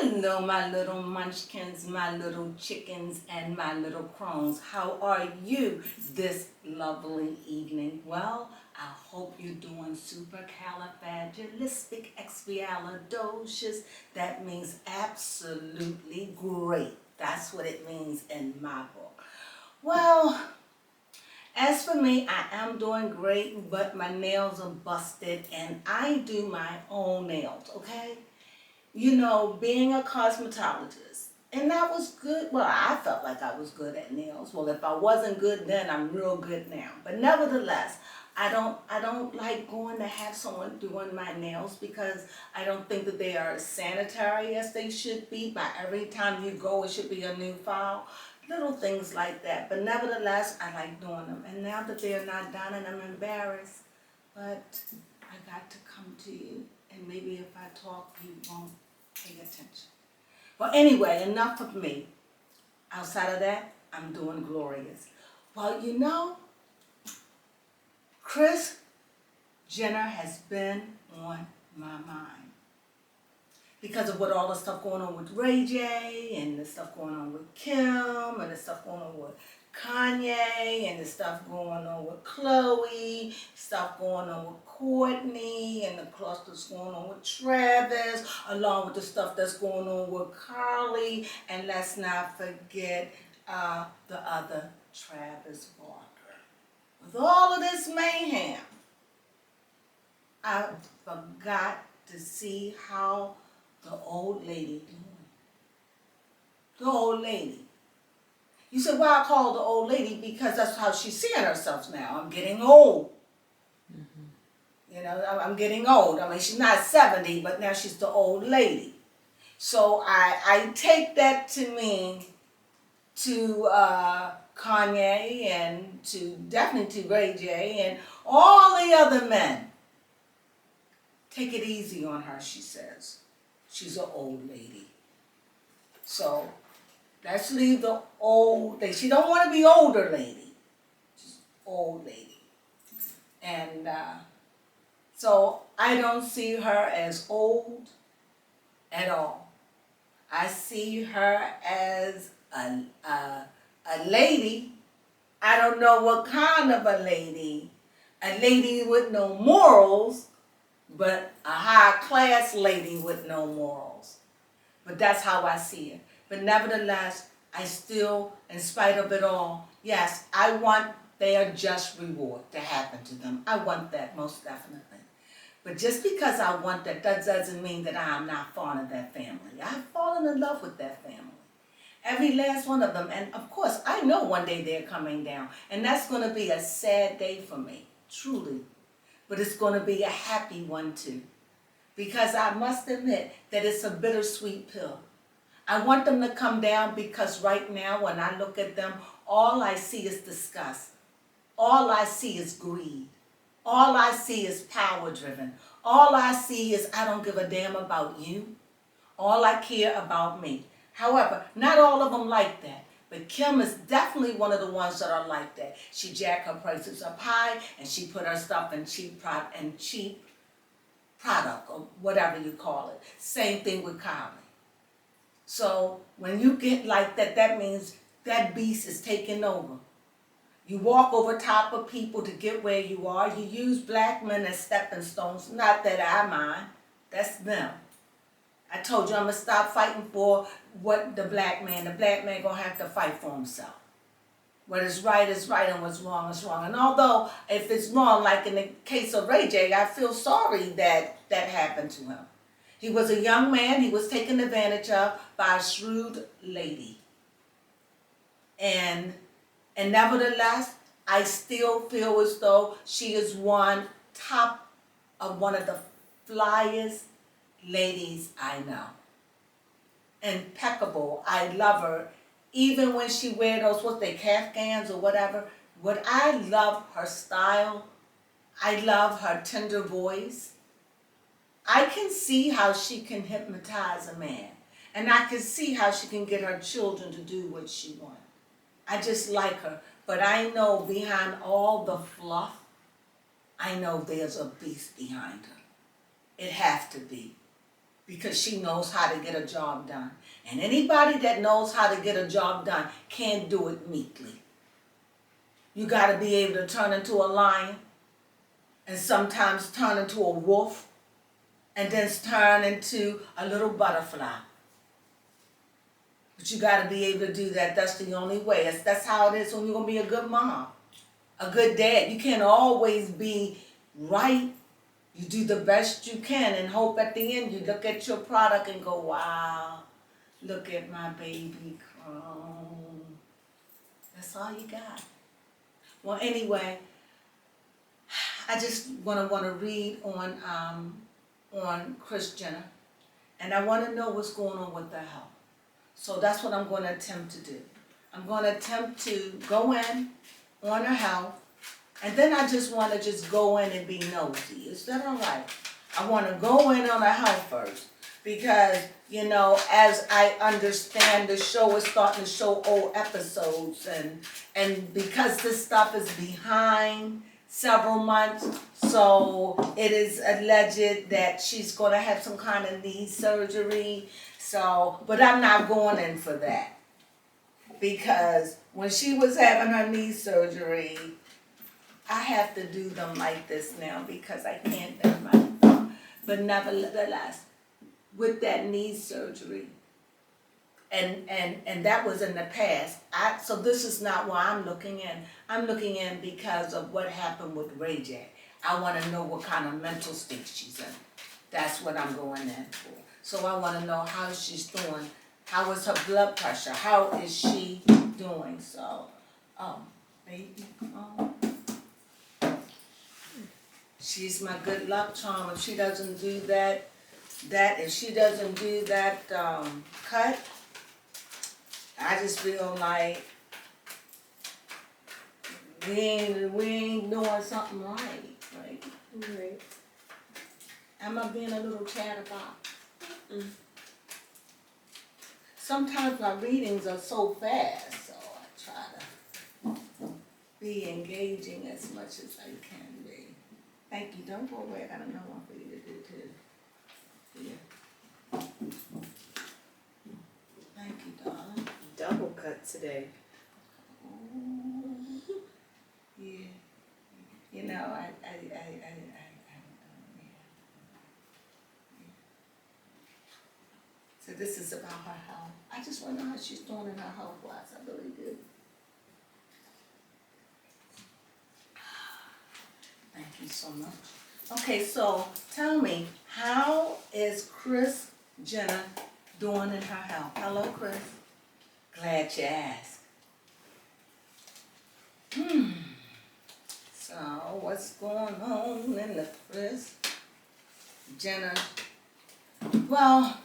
Hello, my little munchkins, my little chickens, and my little crones. How are you this lovely evening? Well, I hope you're doing supercalifragilisticexpialidocious. That means absolutely great. That's what it means in my book. Well, as for me, I am doing great, but my nails are busted, and I do my own nails, okay? You know, being a cosmetologist. And that was good. Well, I felt like I was good at nails. Well, if I wasn't good then, I'm real good now. But nevertheless, I don't like going to have someone doing my nails because I don't think that they are as sanitary as they should be. By every time you go, it should be a new file. Little things like that. But nevertheless, I like doing them. And now that they're not done and I'm embarrassed, but I got to come to you. And maybe if I talk, you won't pay attention. Well, anyway, enough of me. Outside of that, I'm doing glorious. Well, you know, Kris Jenner has been on my mind because of what all the stuff going on with Ray J and the stuff going on with Kim and the stuff going on with Kanye and the stuff going on with Chloe, stuff going on with Courtney and the clusters going on with Travis, along with the stuff that's going on with Carly, and let's not forget the other Travis Barker. With all of this mayhem, I forgot to see how the old lady doing. The old lady. You said, why I call the old lady? Because that's how she's seeing herself now. I'm getting old. You know, I'm getting old. I mean, she's not 70, but now she's the old lady. So I take that to mean to Kanye and to definitely to Ray J and all the other men. Take it easy on her, she says. She's an old lady. So let's leave the old lady. She don't want to be older lady. She's old lady. And so I don't see her as old at all. I see her as a lady. I don't know what kind of a lady. A lady with no morals, but a high-class lady with no morals. But that's how I see it. But nevertheless, I still, in spite of it all, yes, I want their just reward to happen to them. I want that, most definitely. But just because I want that, that doesn't mean that I'm not fond of that family. I've fallen in love with that family. Every last one of them. And of course, I know one day they're coming down. And that's going to be a sad day for me, truly. But it's going to be a happy one too. Because I must admit that it's a bittersweet pill. I want them to come down because right now when I look at them, all I see is disgust. All I see is greed. All I see is power driven. All I see is I don't give a damn about you. All I care about me. However, not all of them like that. But Kim is definitely one of the ones that are like that. She jacked her prices up high and she put her stuff in cheap product or whatever you call it. Same thing with Kylie. So when you get like that, that means that beast is taking over. You walk over top of people to get where you are. You use black men as stepping stones. Not that I mind. That's them. I told you I'm going to stop fighting for what the black man going to have to fight for himself. What is right and what's wrong is wrong. And although if it's wrong, like in the case of Ray J, I feel sorry that that happened to him. He was a young man. He was taken advantage of by a shrewd lady. And nevertheless, I still feel as though she is one of the flyest ladies I know. Impeccable. I love her. Even when she wear those, Afghans or whatever. What I love her style. I love her tender voice. I can see how she can hypnotize a man. And I can see how she can get her children to do what she wants. I just like her. But I know behind all the fluff, I know there's a beast behind her. It has to be. because she knows how to get a job done. And anybody that knows how to get a job done can't do it meekly. You got to be able to turn into a lion and sometimes turn into a wolf and then turn into a little butterfly. But you got to be able to do that. That's the only way. That's how it is when you're going to be a good mom, a good dad. You can't always be right. You do the best you can and hope at the end you look at your product and go, wow, look at my baby Crone. That's all you got. Well, anyway, I just want to read on Kris Jenner, and I want to know what's going on with her health. So that's what I'm going to attempt to do. I'm going to attempt to go in on her health, and then I just want to just go in and be nosy. Is that all right? I want to go in on her health first because, you know, as I understand, the show is starting to show old episodes, and because this stuff is behind several months, so it is alleged that she's going to have some kind of knee surgery. So, but I'm not going in for that because when she was having her knee surgery, I have to do them like this now because I can't bend my thumb. But nevertheless, with that knee surgery, and that was in the past. So this is not why I'm looking in. I'm looking in because of what happened with Ray J. I want to know what kind of mental state she's in. That's what I'm going in for. So I want to know how she's doing. How is her blood pressure? How is she doing? So, baby, she's my good luck charm. If she doesn't do if she doesn't do that cut, I just feel like we ain't doing something right. Right. Am I being a little chatterbox? Sometimes my readings are so fast, so I try to be engaging as much as I can be. Thank you. Don't go away. I got another one for you to do too. Yeah. Thank you, darling. Double cut today. Ooh. Yeah. You know, I So this is about her health. I just want to know how she's doing in her health wise. I really do. Thank you so much. Okay, so tell me, how is Kris Jenner doing in her health? Hello, Kris. Glad you asked. So what's going on in the Kris Jenner? Well,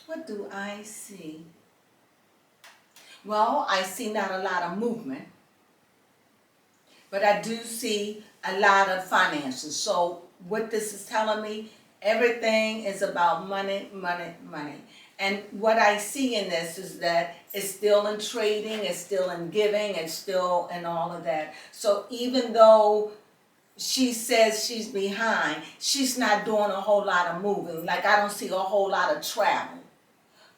what do I see? Well, I see not a lot of movement, but I do see a lot of finances. So what this is telling me, everything is about money, money, money. And what I see in this is that it's still in trading, it's still in giving, it's still in all of that. So even though she says she's behind, she's not doing a whole lot of moving. Like I don't see a whole lot of travel.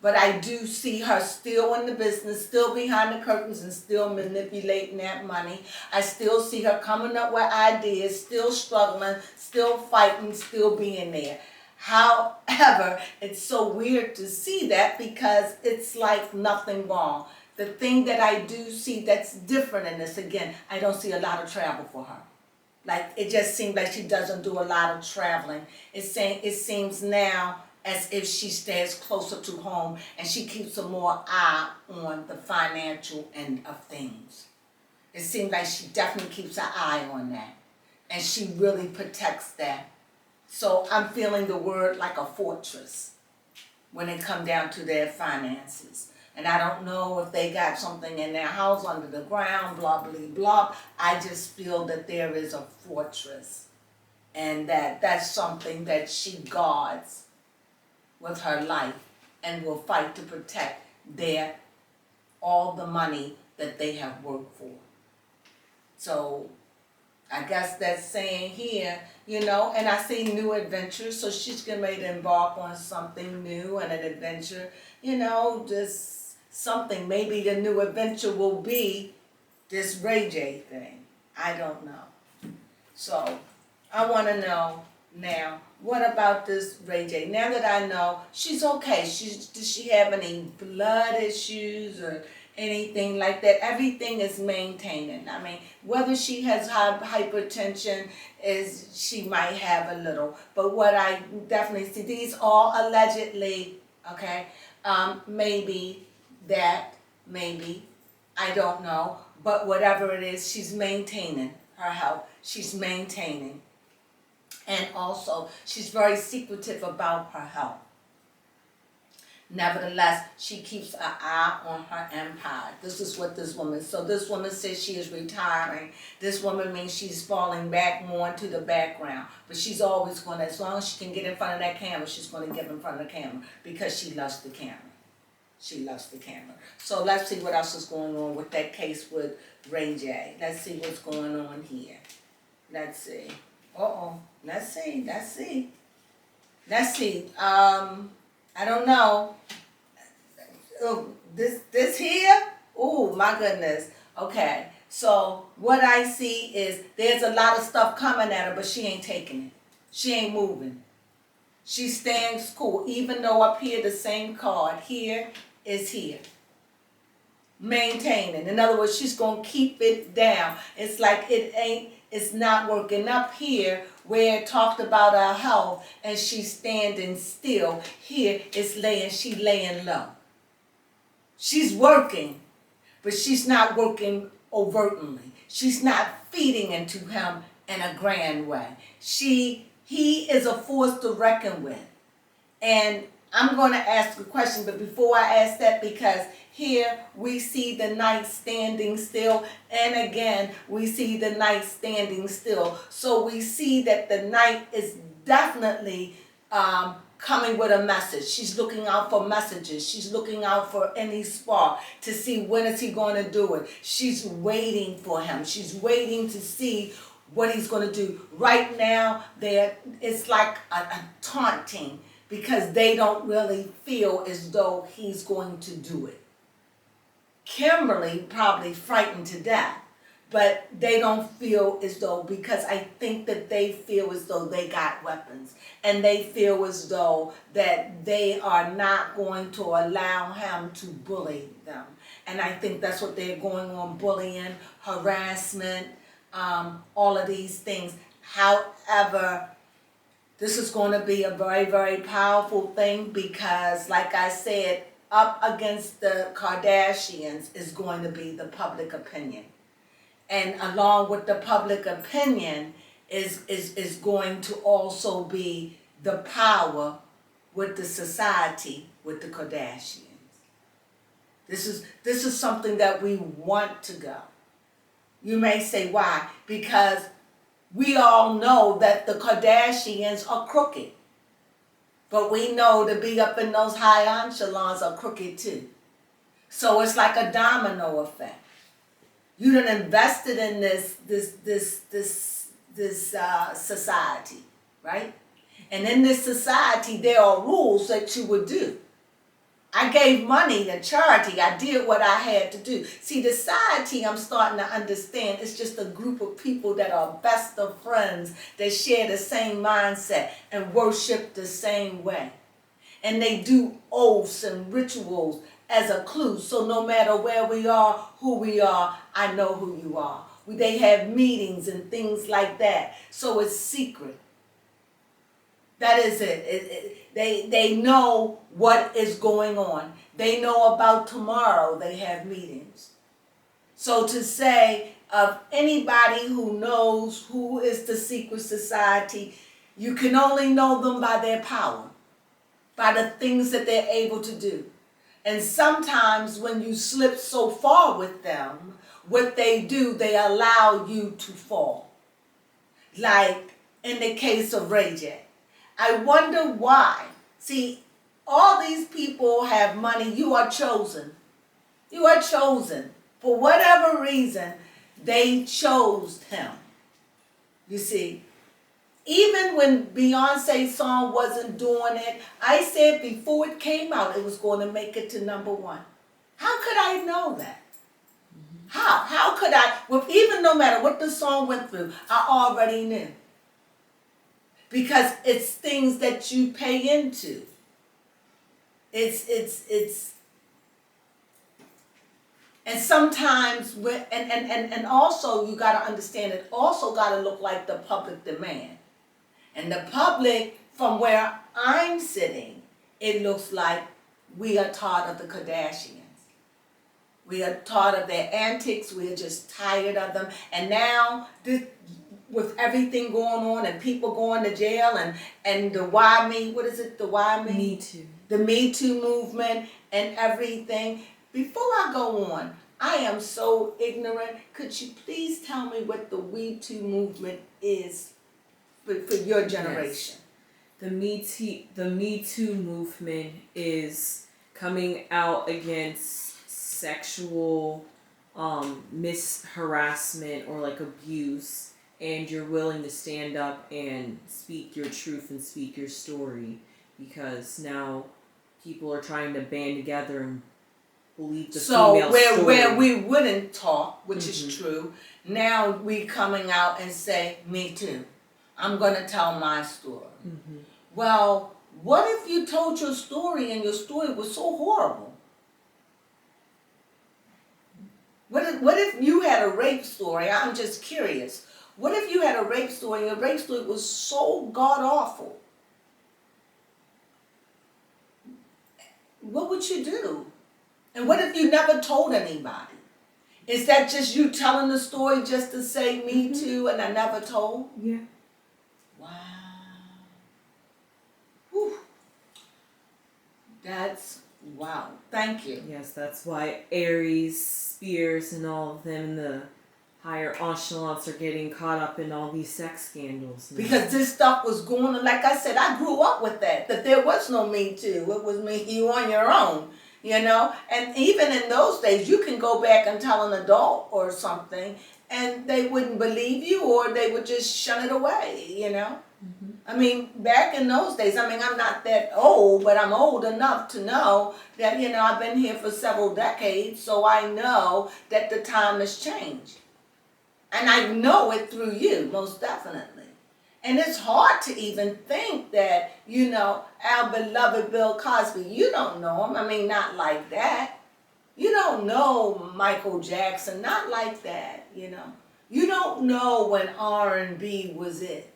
But I do see her still in the business, still behind the curtains and still manipulating that money. I still see her coming up with ideas, still struggling, still fighting, still being there. However, it's so weird to see that because it's like nothing wrong. The thing that I do see that's different in this, again, I don't see a lot of travel for her. Like it just seems like she doesn't do a lot of traveling. It seems now as if she stays closer to home and she keeps a more eye on the financial end of things. It seems like she definitely keeps an eye on that. And she really protects that. So I'm feeling the word like a fortress when it comes down to their finances. And I don't know if they got something in their house under the ground, blah, blah, blah. I just feel that there is a fortress and that's something that she guards with her life and will fight to protect all the money that they have worked for. So I guess that's saying here, and I see new adventures, so she's getting ready to embark on something new and an adventure, just something. Maybe the new adventure will be this Ray J thing. I don't know. So I want to know now, what about this Ray J? Now that I know she's okay, does she have any blood issues or anything like that? Everything is maintaining. I mean, whether she has hypertension, she might have a little. But what I definitely see, these all allegedly, okay, maybe, I don't know. But whatever it is, she's maintaining her health. She's maintaining. And also, she's very secretive about her health. Nevertheless, she keeps an eye on her empire. This is what this woman, so this woman says she is retiring. This woman means she's falling back more into the background. But she's always going to, as long as she can get in front of that camera, she's going to get in front of the camera because she loves the camera. She loves the camera. So let's see what else is going on with that case with Ray J. Let's see what's going on here. Let's see. Let's see. I don't know. This here? Oh, my goodness. Okay. So what I see is there's a lot of stuff coming at her, but she ain't taking it. She ain't moving. She stands cool, even though up here the same card here is here. Maintaining. In other words, she's going to keep it down. It's like it's not working. Up here where it talked about her health and she's standing still, here it's she laying low. She's working, but she's not working overtly. She's not feeding into him in a grand way. He is a force to reckon with. And I'm going to ask a question, but before I ask that, because here we see the night standing still, and again we see the night standing still. So we see that the night is definitely coming with a message. She's looking out for messages. She's looking out for any spark to see when is he going to do it. She's waiting for him. She's waiting to see what he's going to do. Right now, it's like a taunting because they don't really feel as though he's going to do it. Kimberly probably frightened to death, but they don't feel as though, because I think that they feel as though they got weapons, and they feel as though that they are not going to allow him to bully them. And I think that's what they're going on, bullying, harassment, all of these things. However, this is going to be a very, very powerful thing because, like I said, up against the Kardashians is going to be the public opinion. And along with the public opinion is going to also be the power with the society, with the Kardashians. This is something that we want to go. You may say, why? Because we all know that the Kardashians are crooked. But we know to be up in those high echelons are crooked too. So it's like a domino effect. You done invested in this society, right? And in this society, there are rules that you would do. I gave money to charity. I did what I had to do. See, the society, I'm starting to understand, it's just a group of people that are best of friends that share the same mindset and worship the same way. And they do oaths and rituals as a clue. So no matter where we are, who we are, I know who you are. They have meetings and things like that. So it's secret. That is it. They know what is going on. They know about tomorrow. They have meetings. So to say of anybody who knows who is the secret society, you can only know them by their power, by the things that they're able to do. And sometimes when you slip so far with them, what they do, they allow you to fall. Like in the case of Ray J. I wonder why. See, all these people have money. You are chosen. You are chosen. For whatever reason, they chose him. You see, even when Beyonce's song wasn't doing it, I said before it came out it was going to make it to #1. How could I know that? How could I? Well, even no matter what the song went through, I already knew. Because it's things that you pay into. It's and sometimes and also you gotta understand it also gotta look like the public demand. And the public, from where I'm sitting, it looks like we are tired of the Kardashians. We are tired of their antics. We are just tired of them. And now, with everything going on and people going to jail and the why me, what is it, the why me? Me Too. The Me Too movement and everything. Before I go on, I am so ignorant. Could you please tell me what the We Too movement is for your generation? Yes. The Me Too movement is coming out against sexual harassment or like abuse, and you're willing to stand up and speak your truth and speak your story, because now people are trying to band together and believe the female story. So where we wouldn't talk, which is true, now we coming out and say, me too. I'm going to tell my story. Well, what if you told your story and your story was so horrible? What if you had a rape story? I'm just curious. What if you had a rape story and your rape story was so god-awful? What would you do? And what if you never told anybody? Is that just you telling the story just to say me too and I never told? Yeah. Wow. Whew. That's wow. Thank you. Yes, that's why Aries, Spears, and all of them in the higher echelons are getting caught up in all these sex scandals now. Because this stuff was going on. Like I said, I grew up with that there was no Me Too. It was you on your own, you know? And even in those days, you can go back and tell an adult or something, and they wouldn't believe you, or they would just shun it away, you know? I mean, back in those days, I mean, I'm not that old, but I'm old enough to know that, you know, I've been here for several decades, so I know that the time has changed. And I know it through you, most definitely. And it's hard to even think that, you know, our beloved Bill Cosby, you don't know him. I mean, not like that. You don't know Michael Jackson, not like that, you know. You don't know when R&B was it.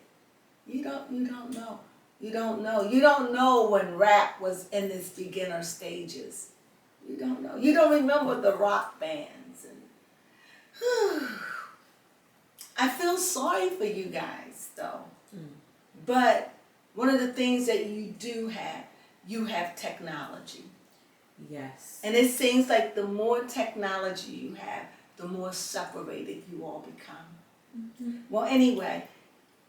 You don't know. You don't know. You don't know when rap was in its beginner stages. You don't know. You don't remember the rock bands. And I feel sorry for you guys, though. But one of the things that you have technology. Yes. And it seems like the more technology you have, the more separated you all become. Well, anyway.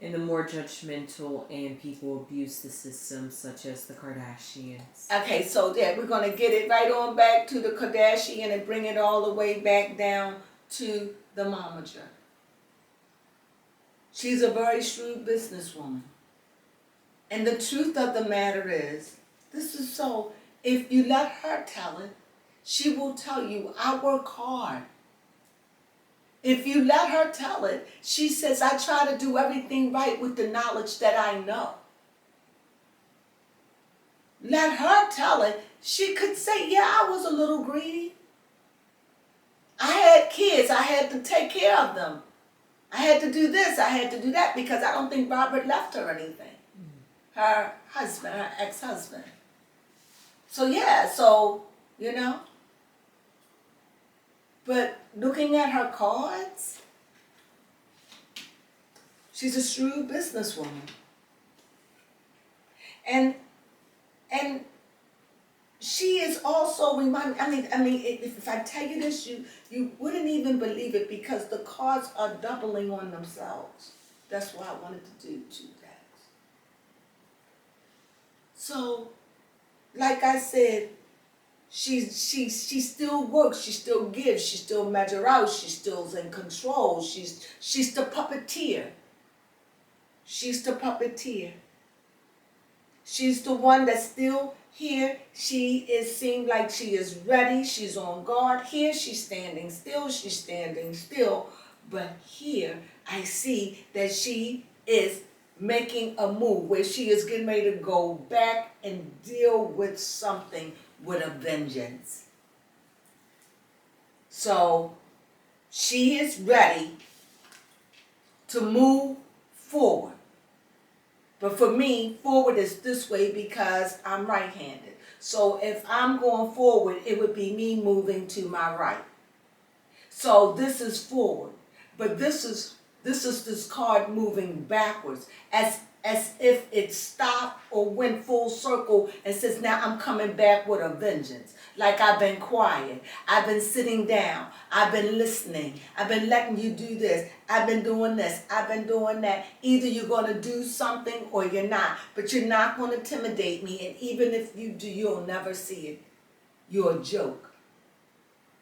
And the more judgmental and people abuse the system, such as the Kardashians. Okay, so yeah, we're going to get it right on back to the Kardashian and bring it all the way back down to the momager. She's a very shrewd businesswoman. And the truth of the matter is, this is so, if you let her tell it, she will tell you, I work hard. If you let her tell it, she says, I try to do everything right with the knowledge that I know. Let her tell it. She could say, yeah, I was a little greedy. I had kids. I had to take care of them. I had to do this. I had to do that because I don't think Robert left her anything. Her husband, her ex-husband. So yeah, you know. But looking at her cards, she's a shrewd businesswoman. And she is also I mean, if I tell you this, you wouldn't even believe it because the cards are doubling on themselves. That's why I wanted to do 2 decks. So, like I said, she still works, she still gives, she still measures out, she still's in control, she's the puppeteer. She's the puppeteer. She's the one that's still here. Seems like she is ready. She's on guard. Here she's standing still. She's standing still. But here I see that she is making a move where she is getting ready to go back and deal with something with a vengeance. So she is ready to move forward. But for me, forward is this way because I'm right-handed. So if I'm going forward, it would be me moving to my right. So this is forward. But this is this card moving backwards as if it stopped or went full circle and says, now I'm coming back with a vengeance. Like I've been quiet. I've been sitting down. I've been listening. I've been letting you do this. I've been doing this. I've been doing that. Either you're going to do something or you're not. But you're not going to intimidate me. And even if you do, you'll never see it. You're a joke.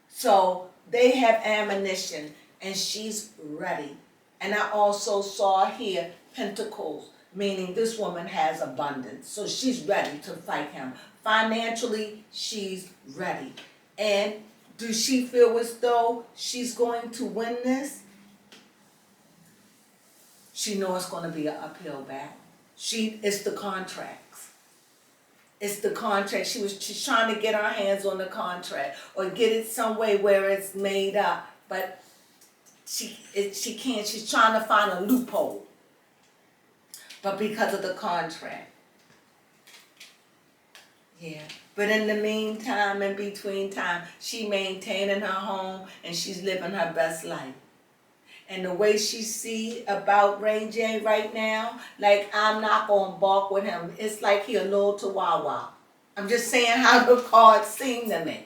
So they have ammunition and she's ready. And I also saw here pentacles, meaning this woman has abundance. So she's ready to fight him. Financially, she's ready. And does she feel as though she's going to win this? She knows it's going to be an uphill battle. It's the contracts. It's the contract. She's trying to get her hands on the contract or get it some way where it's made up. But she can't. She's trying to find a loophole. But because of the contract. Yeah. But in the meantime, in between time, she maintaining her home and she's living her best life. And the way she see about Ray J right now, like I'm not going to balk with him. It's like he a little chihuahua. I'm just saying how the cards seem to me.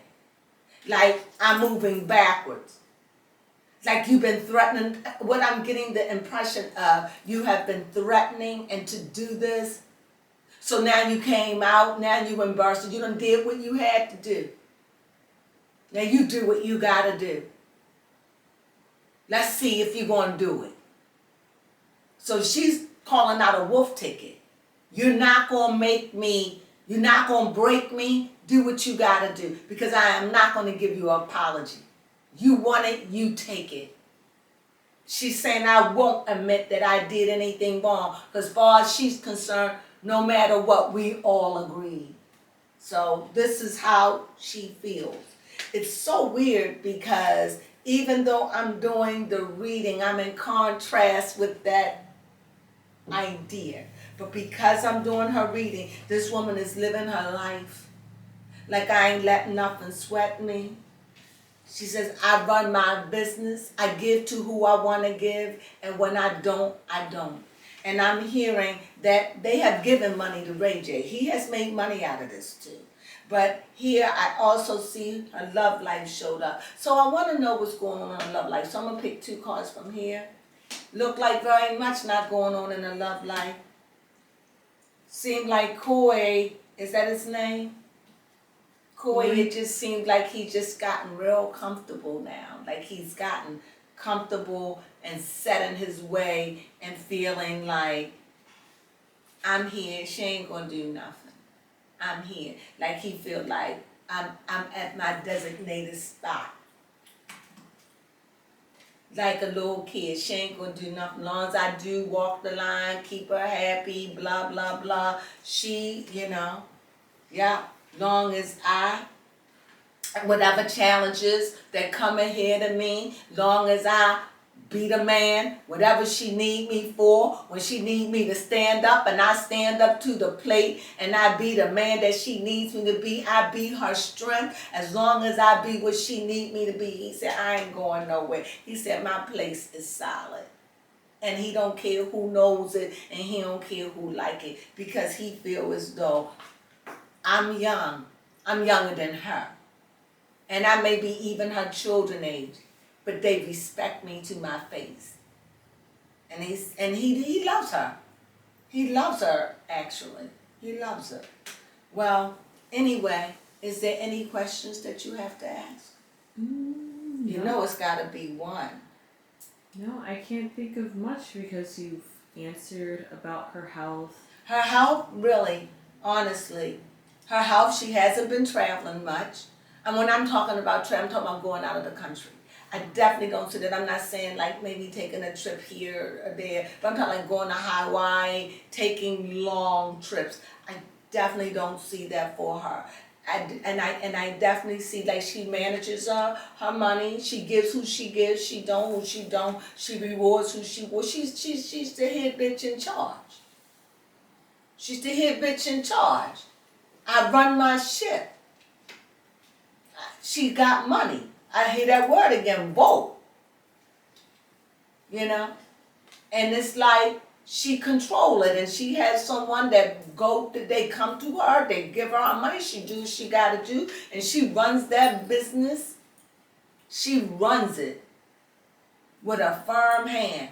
Like I'm moving backwards. Like you've been threatening. What I'm getting the impression of, you have been threatening and to do this. So now you came out, now you embarrassed, you done did what you had to do. Now you do what you got to do. Let's see if you're going to do it. So she's calling out a wolf ticket. You're not going to make me, you're not going to break me. Do what you got to do because I am not going to give you an apology. You want it, you take it. She's saying I won't admit that I did anything wrong because as far as she's concerned, no matter what, we all agree. So this is how she feels. It's so weird because even though I'm doing the reading, I'm in contrast with that idea. But because I'm doing her reading, this woman is living her life like I ain't letting nothing sweat me. She says, I run my business. I give to who I want to give. And when I don't, I don't. And I'm hearing that they have given money to Ray J. He has made money out of this too. But here I also see her love life showed up. So I want to know what's going on in her love life. So I'm going to pick 2 cards from here. Look like very much not going on in her love life. Seemed like Koi, is that his name? Koi, it just seemed like he just gotten real comfortable now. Like he's gotten comfortable and set in his way and feeling like, I'm here, she ain't gonna do nothing. I'm here. Like he feel like I'm at my designated spot. Like a little kid, she ain't gonna do nothing. As long as I do walk the line, keep her happy, blah, blah, blah. She, yeah, long as whatever challenges that come ahead of me, long as I be the man, whatever she need me for, when she need me to stand up and I stand up to the plate and I be the man that she needs me to be, I be her strength as long as I be what she need me to be. He said, I ain't going nowhere. He said, my place is solid. And he don't care who knows it and he don't care who like it because he feel as though I'm young. I'm younger than her. And I may be even her children age. But they respect me to my face. And he loves her. He loves her, actually. He loves her. Well, anyway, is there any questions that you have to ask? You know it's got to be one. No, I can't think of much because you've answered about her health? Her health, really, honestly, her health, she hasn't been traveling much. And when I'm talking about travel, I'm talking about going out of the country. I definitely don't see that. I'm not saying like maybe taking a trip here or there, but I'm talking like going to Hawaii, taking long trips. I definitely don't see that for her. I definitely see like she manages her money. She gives who she gives. She don't who she don't. She rewards who she will. She's the head bitch in charge. She's the head bitch in charge. I run my ship. She got money. I hear that word again, vote. You know? And it's like she control it, and she has someone they come to her, they give her her money, she do what she gotta do, and she runs that business. She runs it with a firm hand.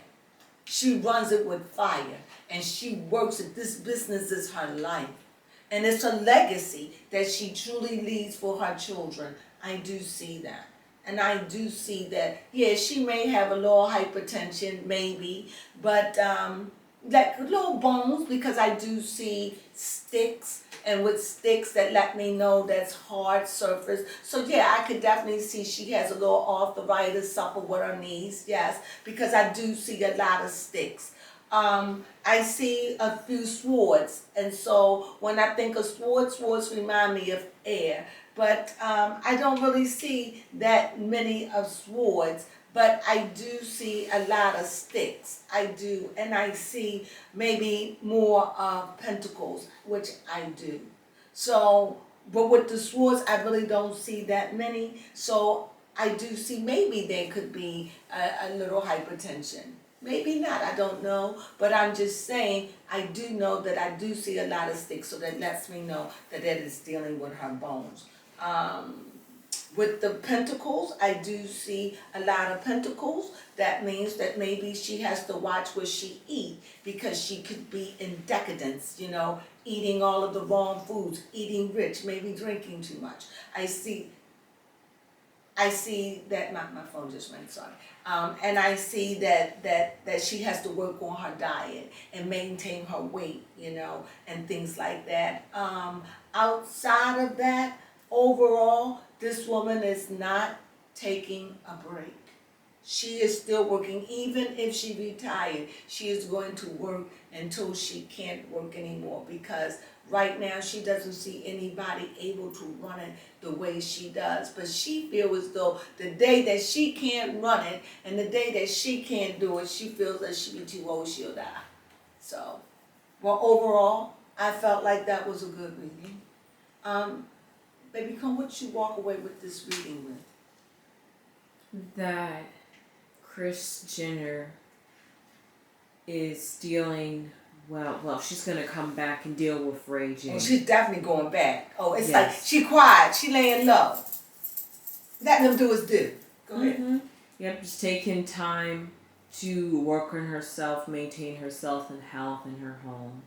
She runs it with fire, and she works it. This business is her life. And it's a legacy that she truly leaves for her children. I do see that. And I do see that, yeah, she may have a little hypertension, maybe, but like little bones, because I do see sticks, and with sticks that let me know that's hard surface. So yeah, I could definitely see she has a little arthritis, suffer with her knees, yes, because I do see a lot of sticks. I see a few swords, and so when I think of swords remind me of air. But I don't really see that many of swords, but I do see a lot of sticks. I do, and I see maybe more pentacles, which I do. So, but with the swords, I really don't see that many. So I do see maybe there could be a little hypertension. Maybe not, I don't know, but I'm just saying, I do know that I do see a lot of sticks, so that lets me know that that is dealing with her bones. With the pentacles, I do see a lot of pentacles. That means that maybe she has to watch what she eat, because she could be in decadence, you know, eating all of the wrong foods, eating rich, maybe drinking too much. I see that my phone just rang, sorry. And I see that she has to work on her diet and maintain her weight, you know, and things like that. Outside of that, overall, this woman is not taking a break. She is still working. Even if she retired, she is going to work until she can't work anymore, because right now she doesn't see anybody able to run it the way she does. But she feels as though the day that she can't run it and the day that she can't do it, she feels that she'll be too old, she'll die. So, well, overall, I felt like that was a good reading. Baby, come, what you walk away with this reading with? That Kris Jenner is dealing, well, she's going to come back and deal with Ray J. Oh, she's definitely going back. Oh, it's yes. Like she quiet, she laying low. Letting them do his due. Go ahead. Yep, just taking time to work on herself, maintain herself and health in her home.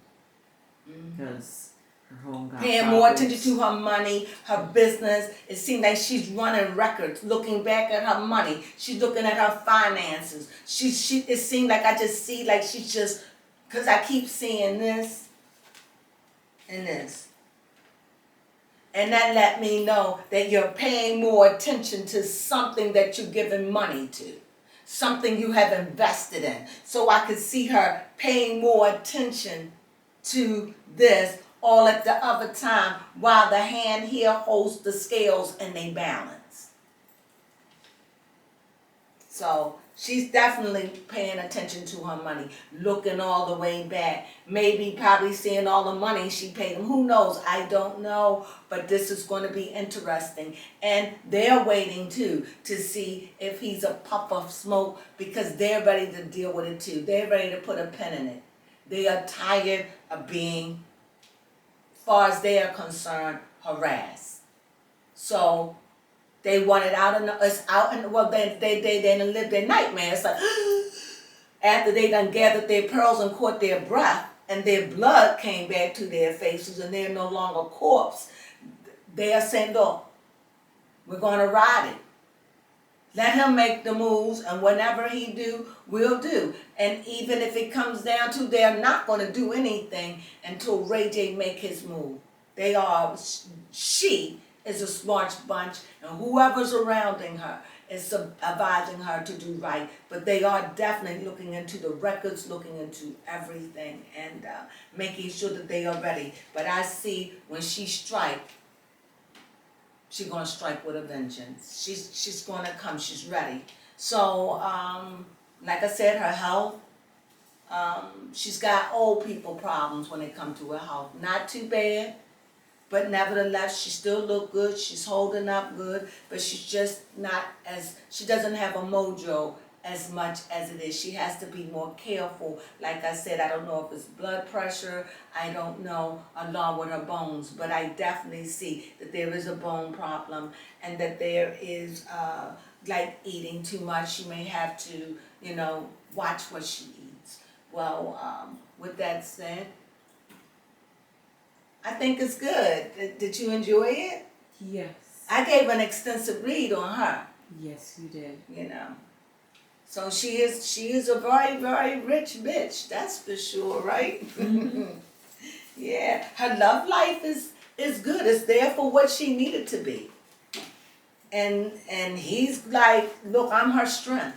Because her home got paying problems. more attention to her money, her business. It seems like she's running records, looking back at her money. She's looking at her finances. It seems like I just see like she's just, because I keep seeing this and this. And that let me know that you're paying more attention to something that you're giving money to. Something you have invested in. So I could see her paying more attention to this all at the other time, while the hand here holds the scales and they balance. So she's definitely paying attention to her money, looking all the way back, maybe probably seeing all the money she paid them. Who knows? I don't know, but this is going to be interesting. And they're waiting too to see if he's a puff of smoke, because they're ready to deal with it too. They're ready to put a pin in it. They are tired of being, as far as they are concerned, harassed. So they want it out, and it's out, and well, they done lived their nightmare. It's like after they done gathered their pearls and caught their breath, and their blood came back to their faces, and they're no longer corpse. They are saying, "Look, we're going to ride it. Let him make the moves, and whenever he do, we'll do. And even if it comes down to they're not going to do anything until Ray J make his move. She is a smart bunch, and whoever's surrounding her is advising her to do right. But they are definitely looking into the records, looking into everything, and making sure that they are ready. But I see when she strikes, she's gonna strike with a vengeance. She's gonna come. She's ready. So, like I said, her health. She's got old people problems when it comes to her health. Not too bad, but nevertheless, she still look good. She's holding up good, but she's just not as. She doesn't have a mojo as much as it is. She has to be more careful. Like I said, I don't know if it's blood pressure, I don't know, along with her bones, but I definitely see that there is a bone problem and that there is like eating too much. She may have to, watch what she eats. Well, with that said, I think it's good. Did you enjoy it? Yes. I gave an extensive read on her. Yes, you did. So she is a very, very rich bitch, that's for sure, right? Yeah, her love life is good. It's there for what she needed to be. And he's like, look, I'm her strength.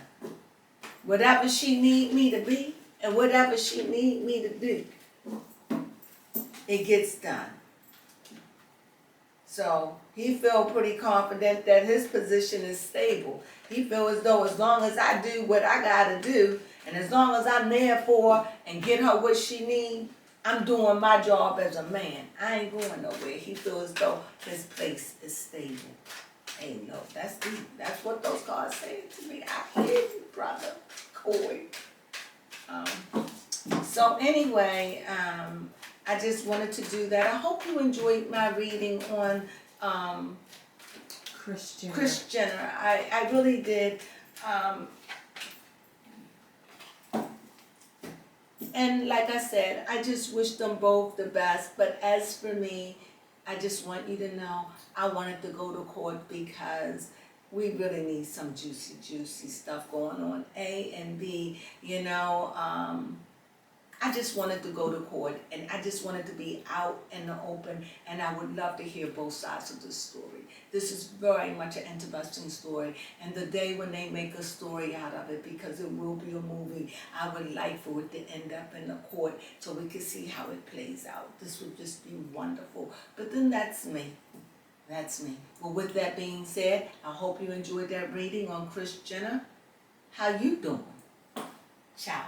Whatever she need me to be and whatever she need me to do, it gets done. So he feel pretty confident that his position is stable. He feel as though as long as I do what I gotta do, and as long as I'm there for her and get her what she need, I'm doing my job as a man. I ain't going nowhere. He feel as though his place is stable. Hey, no, that's deep. That's what those cards say to me. I hear you, brother. Coy. So anyway, I just wanted to do that. I hope you enjoyed my reading on Kris Jenner. Kris Jenner. I really did. And like I said, I just wish them both the best. But as for me, I just want you to know I wanted to go to court because we really need some juicy stuff going on. A and B, I just wanted to go to court and I just wanted to be out in the open, and I would love to hear both sides of the story. This is very much an interesting story, and the day when they make a story out of it, because it will be a movie, I would like for it to end up in the court so we can see how it plays out. This would just be wonderful. But then that's me. That's me. Well, with that being said, I hope you enjoyed that reading on Kris Jenner. How you doing? Ciao.